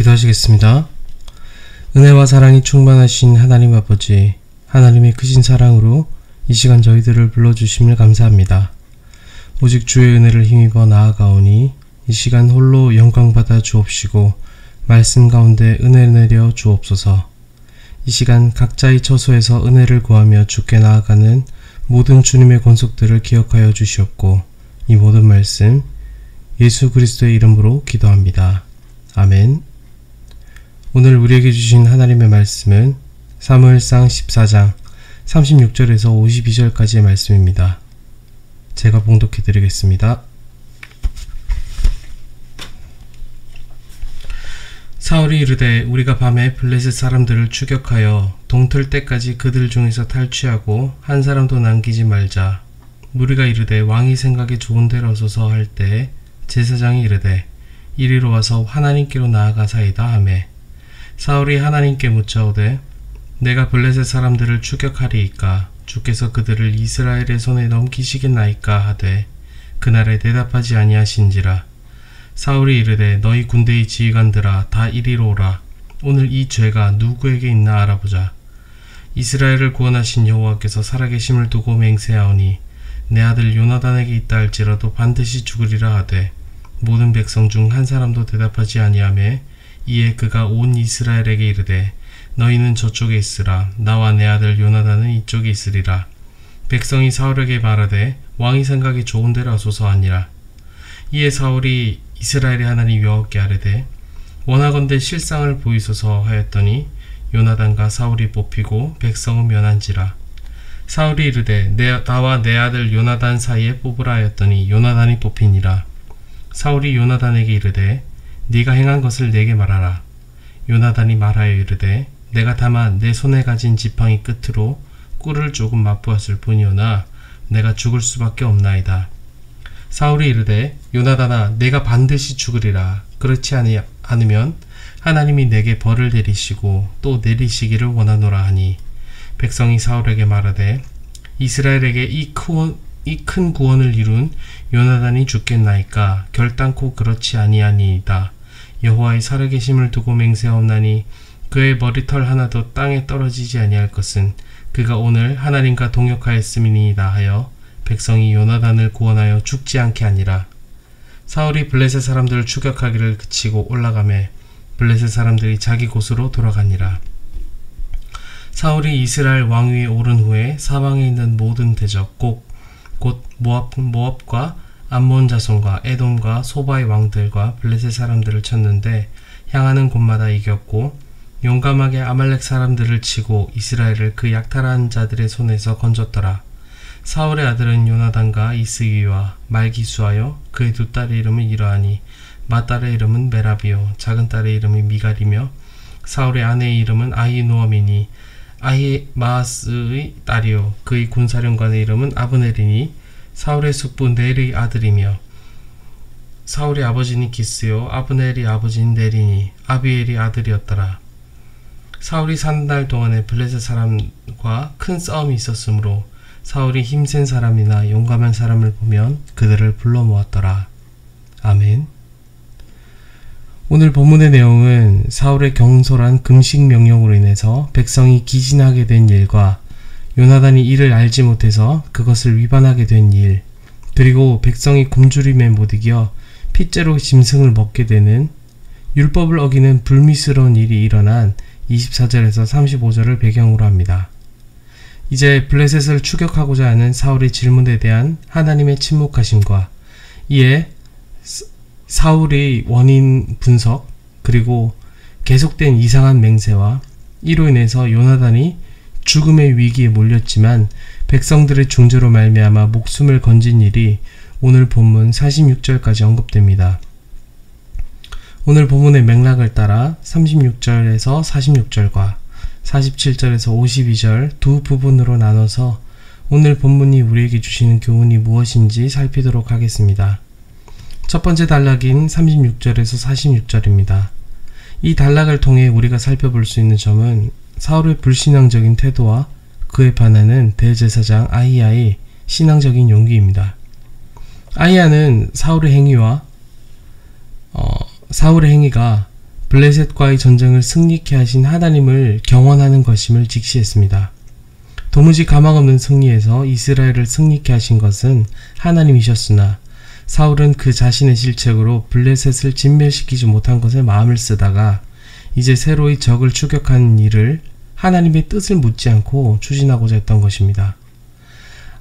기도하시겠습니다. 은혜와 사랑이 충만하신 하나님 아버지, 하나님의 크신 사랑으로 이 시간 저희들을 불러주심을 감사합니다. 오직 주의 은혜를 힘입어 나아가오니 이 시간 홀로 영광받아 주옵시고 말씀 가운데 은혜 내려 주옵소서. 이 시간 각자의 처소에서 은혜를 구하며 주께 나아가는 모든 주님의 권속들을 기억하여 주시옵고 이 모든 말씀 예수 그리스도의 이름으로 기도합니다. 아멘. 오늘 우리에게 주신 하나님의 말씀은 사무엘상 14장 36절에서 52절까지의 말씀입니다. 제가 봉독해 드리겠습니다. 사울이 이르되 우리가 밤에 블레셋 사람들을 추격하여 동틀 때까지 그들 중에서 탈취하고 한 사람도 남기지 말자. 무리가 이르되 왕이 생각에 좋은 대로 하소서 할 때에 제사장이 이르되 이리로 와서 하나님께로 나아가사이다 하매 사울이 하나님께 묻자오되 내가 블레셋 사람들을 추격하리이까 주께서 그들을 이스라엘의 손에 넘기시겠나이까 하되 그날에 대답하지 아니하신지라. 사울이 이르되 너희 군대의 지휘관들아 다 이리로 오라. 오늘 이 죄가 누구에게 있나 알아보자. 이스라엘을 구원하신 여호와께서 살아계심을 두고 맹세하오니 내 아들 요나단에게 있다 할지라도 반드시 죽으리라 하되 모든 백성 중 한 사람도 대답하지 아니하매 이에 그가 온 이스라엘에게 이르되 너희는 저쪽에 있으라. 나와 내 아들 요나단은 이쪽에 있으리라. 백성이 사울에게 말하되 왕이 생각이 좋은 대로 하소서 하니라. 이에 사울이 이스라엘의 하나님 여호와께 아뢰되 원하건대 실상을 보이소서 하였더니 요나단과 사울이 뽑히고 백성은 면한지라. 사울이 이르되 나와 내 아들 요나단 사이에 뽑으라 하였더니 요나단이 뽑히니라. 사울이 요나단에게 이르되 네가 행한 것을 내게 말하라. 요나단이 말하여 이르되 내가 다만 내 손에 가진 지팡이 끝으로 꿀을 조금 맛보았을 뿐이오나 내가 죽을 수밖에 없나이다. 사울이 이르되 요나단아 내가 반드시 죽으리라. 그렇지 않으면 하나님이 내게 벌을 내리시고 또 내리시기를 원하노라 하니 백성이 사울에게 말하되 이스라엘에게 이 큰 구원을 이룬 요나단이 죽겠나이까 결단코 그렇지 아니하니이다. 여호와의 살아계심을 두고 맹세하옵나니 그의 머리털 하나도 땅에 떨어지지 아니할 것은 그가 오늘 하나님과 동역하였음이니이다 하여 백성이 요나단을 구원하여 죽지 않게 하니라. 사울이 블레셋 사람들을 추격하기를 그치고 올라가매 블레셋 사람들이 자기 곳으로 돌아가니라. 사울이 이스라엘 왕위에 오른 후에 사방에 있는 모든 대적 곧 모압과 암몬 자손과 에돔과 소바의 왕들과 블레셋 사람들을 쳤는데 향하는 곳마다 이겼고 용감하게 아말렉 사람들을 치고 이스라엘을 그 약탈한 자들의 손에서 건졌더라. 사울의 아들은 요나단과 이스기와 말기수하여 그의 두 딸의 이름은 이러하니 맏딸의 이름은 메라비요 작은 딸의 이름이 미갈이며 사울의 아내의 이름은 아히노아미니 아히마아스의 딸이요 그의 군사령관의 이름은 아브넬이니 사울의 숙부 넬의 아들이며 사울의 아버지는 기스요 아브넬의 아버지는 넬이니 아비엘의 아들이었더라. 사울이 사는 날 동안에 블레셋 사람과 큰 싸움이 있었으므로 사울이 힘센 사람이나 용감한 사람을 보면 그들을 불러 모았더라. 아멘. 오늘 본문의 내용은 사울의 경솔한 금식 명령으로 인해서 백성이 기진하게 된 일과 요나단이 이를 알지 못해서 그것을 위반하게 된 일, 그리고 백성이 굶주림에 못 이겨 핏째로 짐승을 먹게 되는 율법을 어기는 불미스러운 일이 일어난 24절에서 35절을 배경으로 합니다. 이제 블레셋을 추격하고자 하는 사울의 질문에 대한 하나님의 침묵하심과 이에 사울의 원인 분석 그리고 계속된 이상한 맹세와 이로 인해서 요나단이 죽음의 위기에 몰렸지만 백성들의 중재로 말미암아 목숨을 건진 일이 오늘 본문 46절까지 언급됩니다. 오늘 본문의 맥락을 따라 36절에서 46절과 47절에서 52절 두 부분으로 나눠서 오늘 본문이 우리에게 주시는 교훈이 무엇인지 살피도록 하겠습니다. 첫 번째 단락인 36절에서 46절입니다. 이 단락을 통해 우리가 살펴볼 수 있는 점은 사울의 불신앙적인 태도와 그에 반하는 대제사장 아히야의 신앙적인 용기입니다. 아히야는 사울의 행위가 블레셋과의 전쟁을 승리케 하신 하나님을 경원하는 것임을 직시했습니다. 도무지 가망없는 승리에서 이스라엘을 승리케 하신 것은 하나님이셨으나 사울은 그 자신의 실책으로 블레셋을 진멸시키지 못한 것에 마음을 쓰다가 이제 새로이 적을 추격하는 일을 하나님의 뜻을 묻지 않고 추진하고자 했던 것입니다.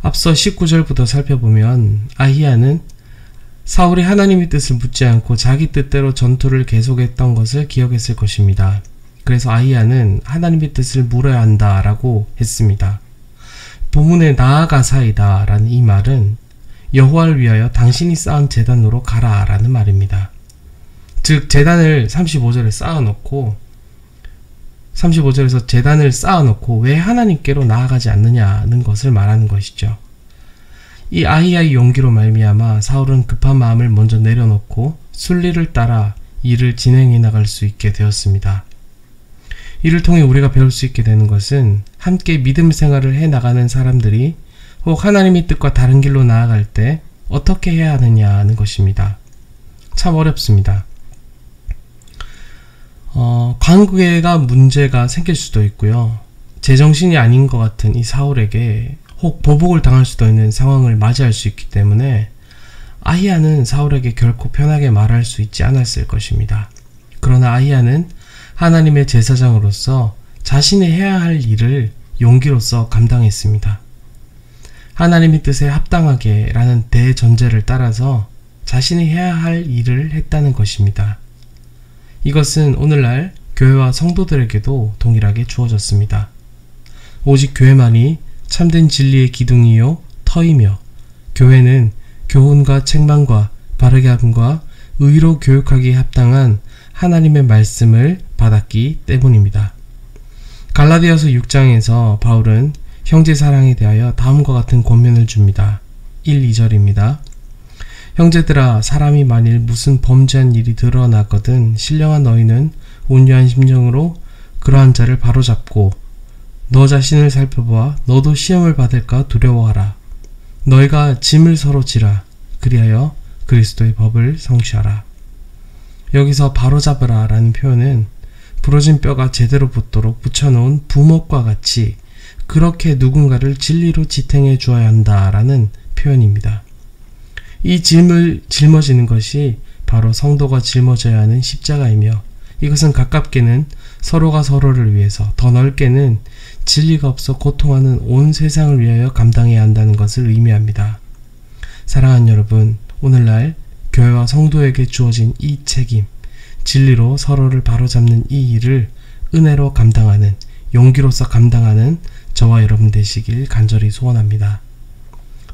앞서 19절부터 살펴보면 아히야는 사울이 하나님의 뜻을 묻지 않고 자기 뜻대로 전투를 계속했던 것을 기억했을 것입니다. 그래서 아히야는 하나님의 뜻을 물어야 한다라고 했습니다. 본문에 나아가사이다 라는 이 말은 여호와를 위하여 당신이 쌓은 제단으로 가라 라는 말입니다. 즉 제단을 35절에 쌓아놓고 35절에서 제단을 쌓아놓고 왜 하나님께로 나아가지 않느냐는 것을 말하는 것이죠. 이 아히야의 용기로 말미암아 사울은 급한 마음을 먼저 내려놓고 순리를 따라 일을 진행해 나갈 수 있게 되었습니다. 이를 통해 우리가 배울 수 있게 되는 것은 함께 믿음 생활을 해 나가는 사람들이 혹 하나님의 뜻과 다른 길로 나아갈 때 어떻게 해야 하느냐는 것입니다. 참 어렵습니다. 관계가 문제가 생길 수도 있고요. 제정신이 아닌 것 같은 이 사울에게 혹 보복을 당할 수도 있는 상황을 맞이할 수 있기 때문에 아히야는 사울에게 결코 편하게 말할 수 있지 않았을 것입니다. 그러나 아히야는 하나님의 제사장으로서 자신이 해야 할 일을 용기로서 감당했습니다. 하나님의 뜻에 합당하게 라는 대전제를 따라서 자신이 해야 할 일을 했다는 것입니다. 이것은 오늘날 교회와 성도들에게도 동일하게 주어졌습니다. 오직 교회만이 참된 진리의 기둥이요 터이며 교회는 교훈과 책망과 바르게 함과 의로 교육하기에 합당한 하나님의 말씀을 받았기 때문입니다. 갈라디아서 6장에서 바울은 형제 사랑에 대하여 다음과 같은 권면을 줍니다. 1, 2절입니다. 형제들아 사람이 만일 무슨 범죄한 일이 드러났거든 신령한 너희는 온유한 심령으로 그러한 자를 바로잡고 너 자신을 살펴보아 너도 시험을 받을까 두려워하라. 너희가 짐을 서로 지라. 그리하여 그리스도의 법을 성취하라. 여기서 바로잡으라 라는 표현은 부러진 뼈가 제대로 붙도록 붙여놓은 부목과 같이 그렇게 누군가를 진리로 지탱해 주어야 한다라는 표현입니다. 이 짐을 짊어지는 것이 바로 성도가 짊어져야 하는 십자가이며 이것은 가깝게는 서로가 서로를 위해서 더 넓게는 진리가 없어 고통하는 온 세상을 위하여 감당해야 한다는 것을 의미합니다. 사랑하는 여러분, 오늘날 교회와 성도에게 주어진 이 책임, 진리로 서로를 바로잡는 이 일을 은혜로 감당하는, 용기로서 감당하는 저와 여러분 되시길 간절히 소원합니다.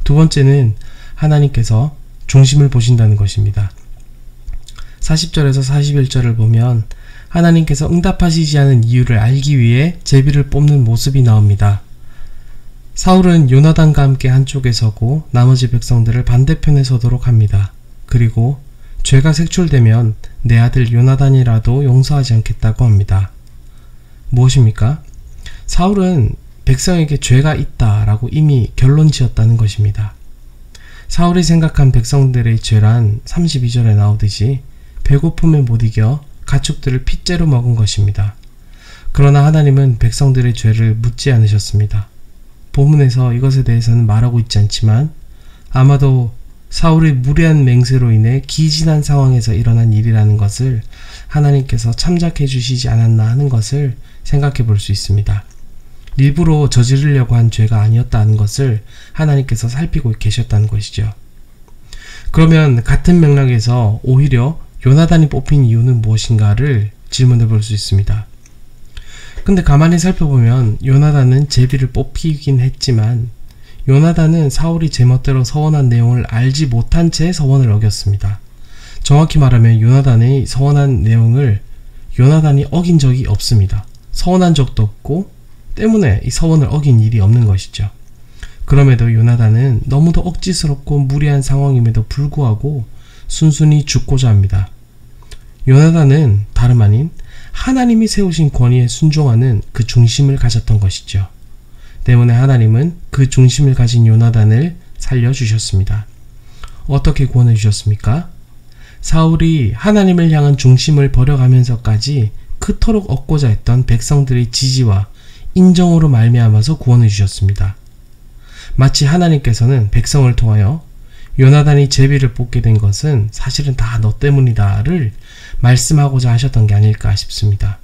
두 번째는 하나님께서 중심을 보신다는 것입니다. 40절에서 41절을 보면 하나님께서 응답하시지 않은 이유를 알기 위해 제비를 뽑는 모습이 나옵니다. 사울은 요나단과 함께 한쪽에 서고 나머지 백성들을 반대편에 서도록 합니다. 그리고 죄가 색출되면 내 아들 요나단이라도 용서하지 않겠다고 합니다. 무엇입니까? 사울은 백성에게 죄가 있다라고 이미 결론 지었다는 것입니다. 사울이 생각한 백성들의 죄란 32절에 나오듯이 배고픔에 못 이겨 가축들을 핏째로 먹은 것입니다. 그러나 하나님은 백성들의 죄를 묻지 않으셨습니다. 본문에서 이것에 대해서는 말하고 있지 않지만 아마도 사울의 무례한 맹세로 인해 기진한 상황에서 일어난 일이라는 것을 하나님께서 참작해 주시지 않았나 하는 것을 생각해 볼 수 있습니다. 일부러 저지르려고 한 죄가 아니었다는 것을 하나님께서 살피고 계셨다는 것이죠. 그러면 같은 맥락에서 오히려 요나단이 뽑힌 이유는 무엇인가를 질문해 볼 수 있습니다. 근데 가만히 살펴보면 요나단은 제비를 뽑히긴 했지만 요나단은 사울이 제멋대로 서원한 내용을 알지 못한 채 서원을 어겼습니다. 정확히 말하면 요나단의 서원한 내용을 요나단이 어긴 적이 없습니다. 서원한 적도 없고 때문에 이 서원을 어긴 일이 없는 것이죠. 그럼에도 요나단은 너무도 억지스럽고 무리한 상황임에도 불구하고 순순히 죽고자 합니다. 요나단은 다름 아닌 하나님이 세우신 권위에 순종하는 그 중심을 가졌던 것이죠. 때문에 하나님은 그 중심을 가진 요나단을 살려주셨습니다. 어떻게 구원해 주셨습니까? 사울이 하나님을 향한 중심을 버려가면서까지 그토록 얻고자 했던 백성들의 지지와 인정으로 말미암아서 구원을 주셨습니다. 마치 하나님께서는 백성을 통하여 요나단이 제비를 뽑게 된 것은 사실은 다 너 때문이다를 말씀하고자 하셨던 게 아닐까 싶습니다.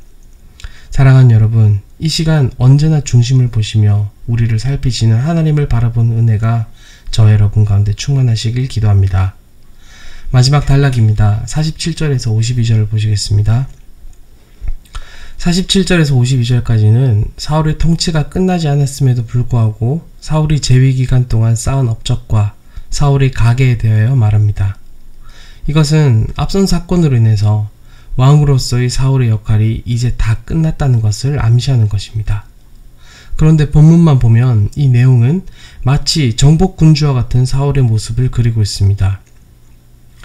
사랑하는 여러분, 이 시간 언제나 중심을 보시며 우리를 살피시는 하나님을 바라보는 은혜가 저 여러분 가운데 충만하시길 기도합니다. 마지막 단락입니다. 47절에서 52절을 보시겠습니다. 47절에서 52절까지는 사울의 통치가 끝나지 않았음에도 불구하고 사울이 재위 기간 동안 쌓은 업적과 사울의 가계에 대하여 말합니다. 이것은 앞선 사건으로 인해서 왕으로서의 사울의 역할이 이제 다 끝났다는 것을 암시하는 것입니다. 그런데 본문만 보면 이 내용은 마치 정복군주와 같은 사울의 모습을 그리고 있습니다.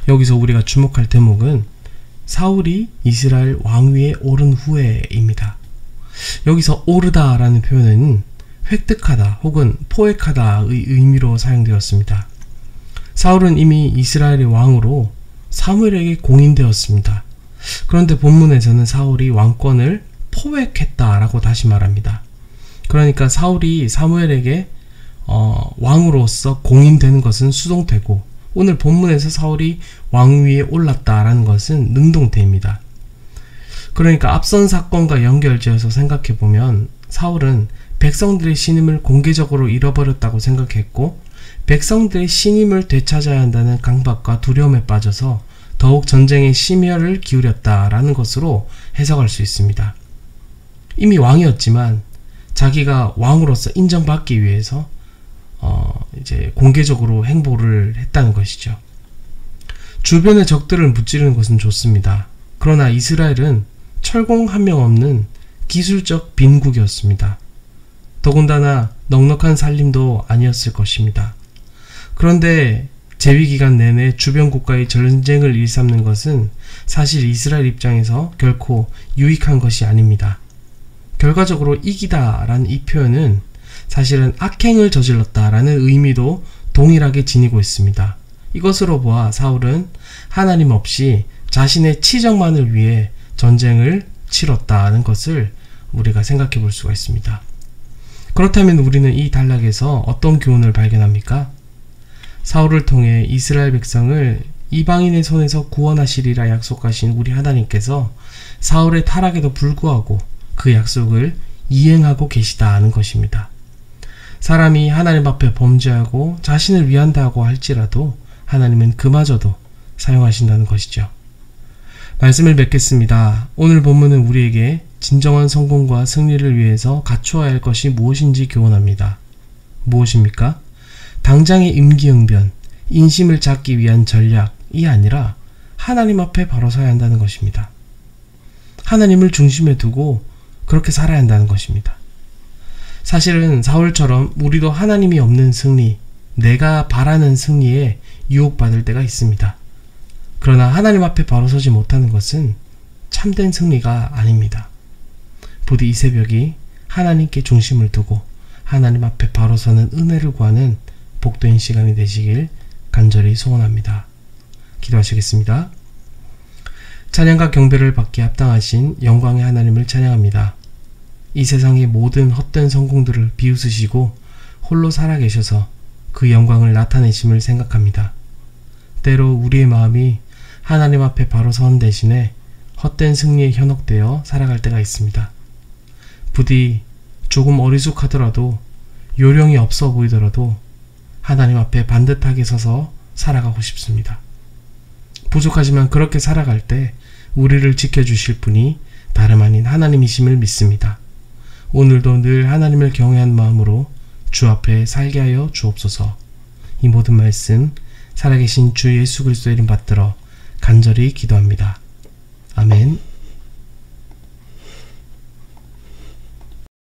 여기서 우리가 주목할 대목은 사울이 이스라엘 왕위에 오른 후에입니다. 여기서 오르다 라는 표현은 획득하다 혹은 포획하다의 의미로 사용되었습니다. 사울은 이미 이스라엘의 왕으로 사무엘에게 공인되었습니다. 그런데 본문에서는 사울이 왕권을 포획했다라고 다시 말합니다. 그러니까 사울이 사무엘에게 왕으로서 공인되는 것은 수동태고, 오늘 본문에서 사울이 왕위에 올랐다라는 것은 능동태입니다. 그러니까 앞선 사건과 연결지어서 생각해보면 사울은 백성들의 신임을 공개적으로 잃어버렸다고 생각했고, 백성들의 신임을 되찾아야 한다는 강박과 두려움에 빠져서 더욱 전쟁에 심혈을 기울였다라는 것으로 해석할 수 있습니다. 이미 왕이었지만 자기가 왕으로서 인정받기 위해서 이제 공개적으로 행보를 했다는 것이죠. 주변의 적들을 무찌르는 것은 좋습니다. 그러나 이스라엘은 철공 한 명 없는 기술적 빈국이었습니다. 더군다나 넉넉한 살림도 아니었을 것입니다. 그런데 재위기간 내내 주변 국가의 전쟁을 일삼는 것은 사실 이스라엘 입장에서 결코 유익한 것이 아닙니다. 결과적으로 이기다 라는 이 표현은 사실은 악행을 저질렀다 라는 의미도 동일하게 지니고 있습니다. 이것으로 보아 사울은 하나님 없이 자신의 치적만을 위해 전쟁을 치렀다는 것을 우리가 생각해 볼 수가 있습니다. 그렇다면 우리는 이 단락에서 어떤 교훈을 발견합니까? 사울을 통해 이스라엘 백성을 이방인의 손에서 구원하시리라 약속하신 우리 하나님께서 사울의 타락에도 불구하고 그 약속을 이행하고 계시다는 것입니다. 사람이 하나님 앞에 범죄하고 자신을 위한다고 할지라도 하나님은 그마저도 사용하신다는 것이죠. 말씀을 맺겠습니다. 오늘 본문은 우리에게 진정한 성공과 승리를 위해서 갖추어야 할 것이 무엇인지 교훈합니다. 무엇입니까? 당장의 임기응변, 인심을 잡기 위한 전략이 아니라 하나님 앞에 바로 서야 한다는 것입니다. 하나님을 중심에 두고 그렇게 살아야 한다는 것입니다. 사실은 사울처럼 우리도 하나님이 없는 승리, 내가 바라는 승리에 유혹받을 때가 있습니다. 그러나 하나님 앞에 바로 서지 못하는 것은 참된 승리가 아닙니다. 부디 이 새벽이 하나님께 중심을 두고 하나님 앞에 바로 서는 은혜를 구하는 복된 시간이 되시길 간절히 소원합니다. 기도하시겠습니다. 찬양과 경배를 받기에 합당하신 영광의 하나님을 찬양합니다. 이 세상의 모든 헛된 성공들을 비웃으시고 홀로 살아계셔서 그 영광을 나타내심을 생각합니다. 때로 우리의 마음이 하나님 앞에 바로 선 대신에 헛된 승리에 현혹되어 살아갈 때가 있습니다. 부디 조금 어리숙하더라도 요령이 없어 보이더라도 하나님 앞에 반듯하게 서서 살아가고 싶습니다. 부족하지만 그렇게 살아갈 때 우리를 지켜주실 분이 다름 아닌 하나님이심을 믿습니다. 오늘도 늘 하나님을 경외한 마음으로 주 앞에 살게 하여 주옵소서. 이 모든 말씀 살아계신 주 예수 그리스도의 이름 받들어 간절히 기도합니다. 아멘.